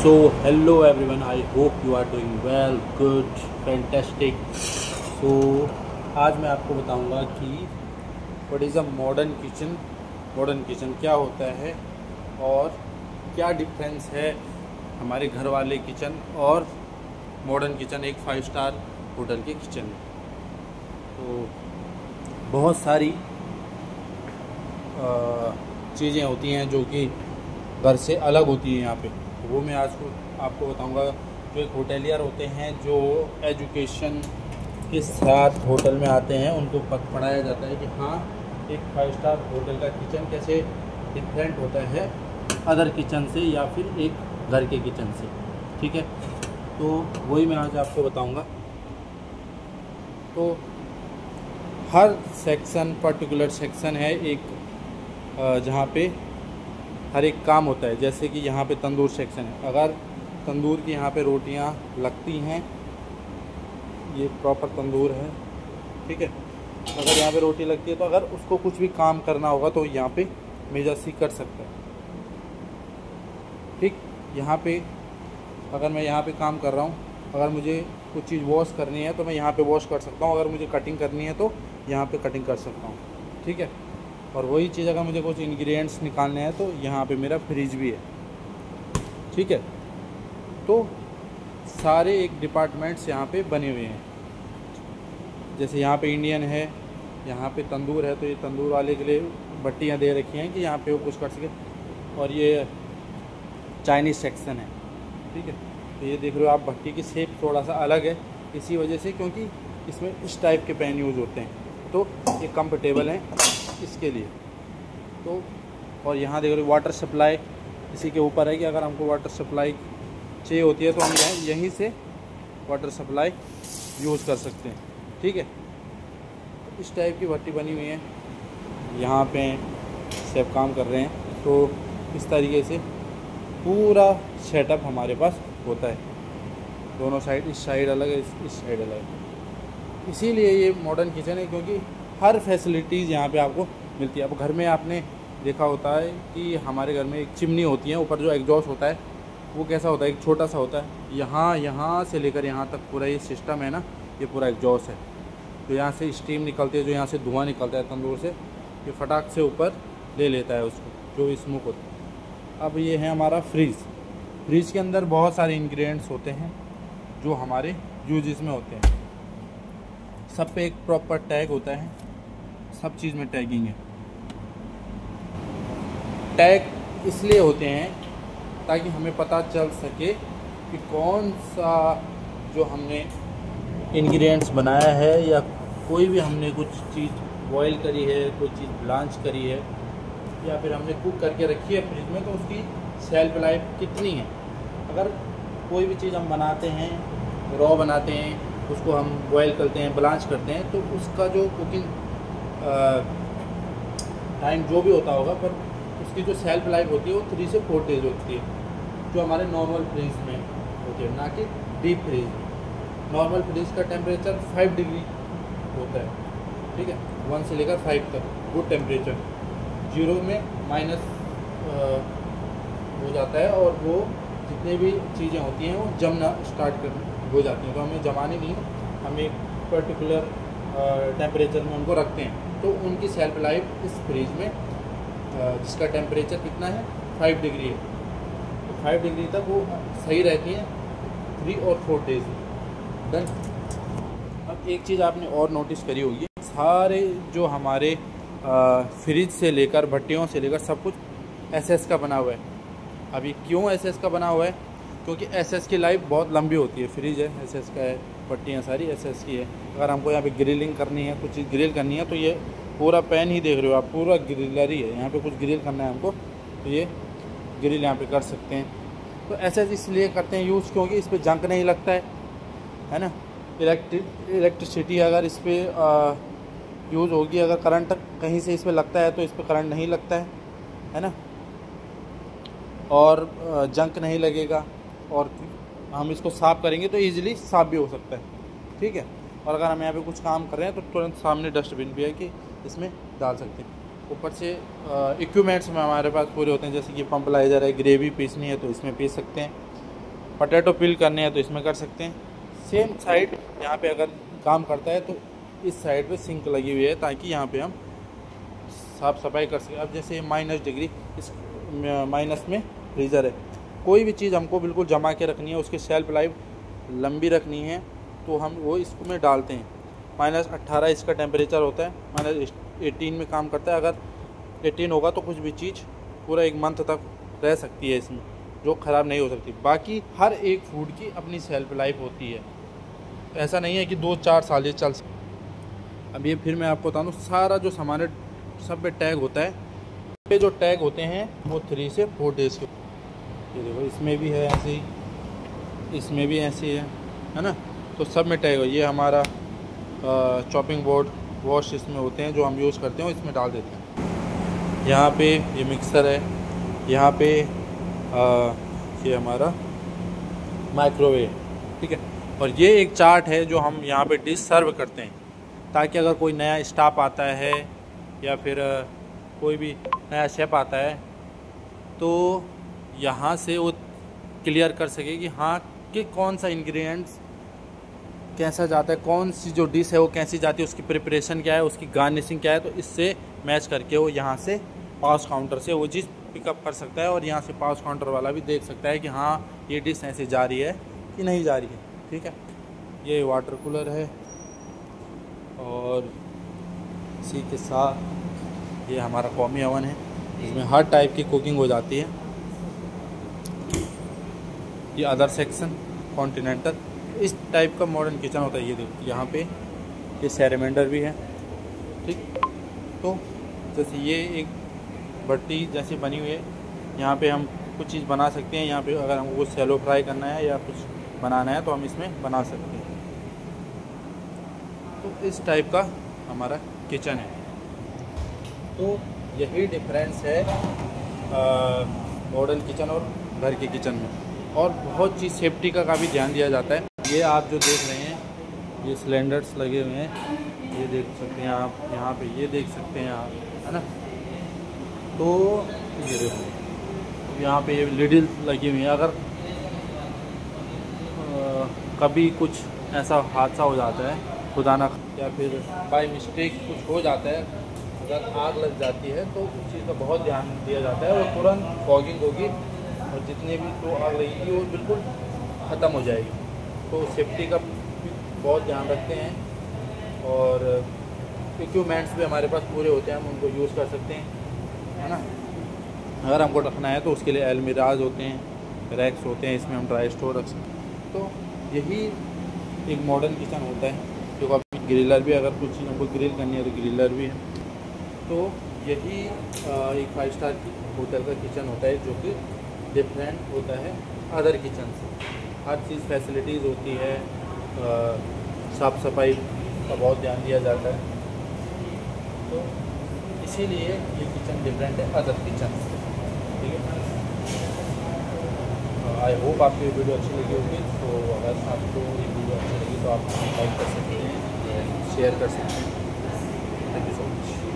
So hello everyone, I hope you are doing well, good, fantastic. So आज मैं आपको बताऊंगा कि what is a modern kitchen क्या होता है और क्या डिफरेंस है हमारे घर वाले किचन और मॉडर्न किचन, एक 5 स्टार होटल के किचन में। तो बहुत सारी चीज़ें होती हैं जो कि घर से अलग होती हैं यहाँ पे, वो मैं आज को आपको बताऊंगा। जो एक होटेलियर होते हैं जो एजुकेशन के साथ होटल में आते हैं, उनको पढ़ाया जाता है कि हाँ, एक 5 स्टार होटल का किचन कैसे डिफरेंट होता है अदर किचन से या फिर एक घर के किचन से। ठीक है, तो वही मैं आज आपको बताऊंगा। तो हर सेक्शन, पर्टिकुलर सेक्शन है एक जहाँ पे हर एक काम होता है। जैसे कि यहाँ पे तंदूर सेक्शन है, अगर तंदूर की यहाँ पे रोटियाँ लगती हैं, ये प्रॉपर तंदूर है, ठीक है। अगर यहाँ पे रोटी लगती है तो अगर उसको कुछ भी काम करना होगा तो यहाँ पे मेजर कर सकता है। ठीक, यहाँ पे अगर मैं यहाँ पे काम कर रहा हूँ, अगर मुझे कुछ चीज़ वॉश करनी है तो मैं यहाँ पे वॉश कर सकता हूँ, अगर मुझे कटिंग करनी है तो यहाँ पे कटिंग कर सकता हूँ। ठीक है, और वही चीज़ अगर मुझे कुछ इंग्रेडिएंट्स निकालने हैं तो यहाँ पे मेरा फ्रिज भी है। ठीक है, तो सारे एक डिपार्टमेंट्स यहाँ पे बने हुए हैं। जैसे यहाँ पे इंडियन है, यहाँ पे तंदूर है, तो ये तंदूर वाले के लिए भट्टियाँ दे रखी हैं कि यहाँ पे वो कुछ कर सके। और ये चाइनीज़ सेक्शन है, ठीक है। तो ये देख रहे हो आप, भट्टी की शेप थोड़ा सा अलग है इसी वजह से, क्योंकि इसमें इस टाइप के पैन यूज़ होते हैं, तो ये कंफर्टेबल हैं इसके लिए। तो और यहाँ देख रहे हो वाटर सप्लाई इसी के ऊपर है कि अगर हमको वाटर सप्लाई चाहिए होती है तो हम यहीं से वाटर सप्लाई यूज़ कर सकते हैं। ठीक है, तो इस टाइप की भट्टी बनी हुई है, यहाँ पे सब काम कर रहे हैं। तो इस तरीके से पूरा सेटअप हमारे पास होता है। दोनों साइड, इस साइड अलग है, इस साइड अलग है। इसीलिए ये मॉडर्न किचन है, क्योंकि हर फैसिलिटीज़ यहाँ पे आपको मिलती है। अब घर में आपने देखा होता है कि हमारे घर में एक चिमनी होती है, ऊपर जो एग्जॉस्ट होता है वो कैसा होता है, एक छोटा सा होता है। यहाँ से लेकर यहाँ तक पूरा ये सिस्टम है ना, ये पूरा एग्जॉस्ट है। तो यहाँ से स्टीम निकलती है, जो यहाँ से धुआं निकलता है तंदूर से, ये फटाक से ऊपर ले लेता है उसको, जो स्मोक होता है। अब ये है हमारा फ्रिज के अंदर बहुत सारे इंग्रेडिएंट्स होते हैं जो हमारे यूजेस में होते हैं। सब पे एक प्रॉपर टैग होता है, सब चीज़ में टैगिंग है। टैग इसलिए होते हैं ताकि हमें पता चल सके कि कौन सा जो हमने इंग्रेडिएंट्स बनाया है, या कोई भी हमने कुछ चीज़ बॉईल करी है, कोई चीज़ ब्लांच करी है, या फिर हमने कुक करके रखी है फ्रिज में, तो उसकी शेल्फ लाइफ कितनी है। अगर कोई भी चीज़ हम बनाते हैं, रॉ बनाते हैं, उसको हम बॉईल करते हैं, ब्लांच करते हैं, तो उसका जो कुकिंग टाइम जो भी होता होगा, पर उसकी जो शेल्फ लाइफ होती है वो 3 से 4 डेज होती है, जो हमारे नॉर्मल फ्रिज में होती है, ना कि डीप फ्रिज। नॉर्मल फ्रिज का टेम्परेचर 5 डिग्री होता है, ठीक है, 1 से लेकर 5 तक गुड टेम्परेचर। 0 में माइनस हो जाता है, और वो जितने भी चीज़ें होती हैं वो जमना स्टार्ट हो जाती हैं। तो हमें जमानी नहीं, हम एक पर्टिकुलर टेम्परेचर में उनको रखते हैं, तो उनकी शेल्फ लाइफ इस फ्रिज में, जिसका टेम्परेचर कितना है, 5 डिग्री है, तो 5 डिग्री तक वो सही रहती हैं 3 और 4 डेज में। डन। अब एक चीज़ आपने और नोटिस करी होगी, सारे जो हमारे फ्रिज से लेकर, भट्टियों से लेकर, सब कुछ एसएस का बना हुआ है। अभी क्यों एसएस का बना हुआ है? क्योंकि एसएस की लाइफ बहुत लंबी होती है। फ्रिज है, एसएस का है, भट्टियाँ सारी एसएस की है। अगर हमको यहाँ पे ग्रिलिंग करनी है, कुछ चीज़ ग्रिल करनी है, तो ये पूरा पैन ही देख रहे हो आप, पूरा ग्रिलर ही है। यहाँ पे कुछ ग्रिल करना है हमको, तो ये ग्रिल यहाँ पे कर सकते हैं। तो एसएस इसलिए करते हैं यूज़, क्योंकि इस पर जंक नहीं लगता है ना। इलेक्ट्रिसिटी अगर इस पर यूज़ होगी, अगर करंट कहीं से इस पर लगता है तो इस पर करंट नहीं लगता है ना, और जंक नहीं लगेगा, और हम इसको साफ़ करेंगे तो इजीली साफ़ भी हो सकता है। ठीक है, और अगर हम यहाँ पे कुछ काम कर रहे हैं तो तुरंत सामने डस्टबिन भी है कि इसमें डाल सकते हैं। ऊपर से इक्विपमेंट्स में हमारे पास पूरे होते हैं, जैसे कि पंपलाइज़र है, ग्रेवी पीसनी है तो इसमें पीस सकते हैं, पोटैटो पील करने हैं तो इसमें कर सकते हैं। सेम साइड यहाँ पे अगर काम करता है तो इस साइड पे सिंक लगी हुई है ताकि यहाँ पे हम साफ़ सफाई कर सकें। अब जैसे -डिग्री, इस माइनस में फ्रीज़र है, कोई भी चीज़ हमको बिल्कुल जमा के रखनी है, उसकी शेल्फ लाइफ लंबी रखनी है, तो हम वो इसमें डालते हैं। -18 इसका टेम्परेचर होता है, -18 में काम करता है। अगर 18 होगा तो कुछ भी चीज़ पूरा 1 मंथ तक रह सकती है इसमें, जो ख़राब नहीं हो सकती। बाकी हर एक फूड की अपनी शेल्फ लाइफ होती है, ऐसा नहीं है कि 2-4 साल ये चल सकती। अब ये फिर मैं आपको बता दूँ, सारा जो सामान है सब पे टैग होता है। पे जो टैग होते हैं वो 3 से 4 डेज़ के। ये देखो इसमें भी है ऐसे ही, इसमें भी ऐसे ही है ना, तो सब में टैग हो। ये हमारा चॉपिंग बोर्ड वॉश इसमें होते हैं जो हम यूज़ करते हैं, इसमें डाल देते हैं। यहाँ पे ये मिक्सर है, यहाँ पे ये हमारा माइक्रोवेव, ठीक है। और ये एक चार्ट है जो हम यहाँ पे डिश सर्व करते हैं, ताकि अगर कोई नया स्टाफ आता है या फिर कोई भी नया शेफ आता है तो यहाँ से वो क्लियर कर सके कि हाँ कि कौन सा इंग्रेडिएंट्स कैसा जाता है, कौन सी जो डिश है वो कैसी जाती है, उसकी प्रिपरेशन क्या है, उसकी गार्निशिंग क्या है। तो इससे मैच करके वो यहाँ से पाउच काउंटर से वो चीज़ पिकअप कर सकता है, और यहाँ से पाउच काउंटर वाला भी देख सकता है कि हाँ ये डिश ऐसे जा रही है कि नहीं जा रही है, ठीक है। ये वाटर कूलर है, और इसी के साथ ये हमारा कॉमी ओवन है, इसमें हर टाइप की कुकिंग हो जाती है। ये अदर सेक्शन कॉन्टिनेंटल, इस टाइप का मॉडर्न किचन होता है। ये देखो यहाँ पे ये सैरेमेंडर भी है, ठीक। तो जैसे ये एक भट्टी जैसी बनी हुई है, यहाँ पे हम कुछ चीज़ बना सकते हैं। यहाँ पे अगर हमको कुछ सैलो फ्राई करना है या कुछ बनाना है तो हम इसमें बना सकते हैं। तो इस टाइप का हमारा किचन है। तो यही डिफरेंस है मॉडर्न किचन और घर के किचन में। और बहुत चीज़ सेफ्टी का काफ़ी ध्यान दिया जाता है। ये आप जो देख रहे हैं, ये सिलेंडर्स लगे हुए हैं, ये देख सकते हैं आप, यहाँ पे ये देख सकते हैं आप, है ना। तो ये देखो यहाँ पे ये लिडिल लगी हुई है। अगर कभी कुछ ऐसा हादसा हो जाता है, खुदा ना, या फिर बाय मिस्टेक कुछ हो जाता है, अगर आग लग जाती है तो उस चीज़ का बहुत ध्यान दिया जाता है। वो तुरंत फॉगिंग होगी और जितने भी तो आग लगेगी वो बिल्कुल ख़त्म हो जाएगी। तो सेफ्टी का बहुत ध्यान रखते हैं, और इक्विपमेंट्स भी हमारे पास पूरे होते हैं, हम उनको यूज़ कर सकते हैं, है ना। अगर हमको रखना है तो उसके लिए अलमीराज होते हैं, रैक्स होते हैं, इसमें हम ड्राई स्टोर रख सकते हैं। तो यही एक मॉडर्न किचन होता है। जो अभी ग्रिलर भी, अगर कुछ चीज़ हमको ग्रिल करनी है तो ग्रिलर भी है। तो यही एक 5 स्टार होटल का किचन होता है, जो कि डिफरेंट होता है अदर किचन से। हर चीज़ फैसिलिटीज़ होती है, साफ़ सफाई का बहुत ध्यान दिया जाता है। तो इसीलिए ये किचन डिफरेंट है अदर किचन से, ठीक है। आई होप आपको ये वीडियो अच्छी लगी होगी। तो अगर आपको ये वीडियो अच्छी लगी तो आप लाइक कर सकते हैं, शेयर कर सकते हैं। Thank you so much.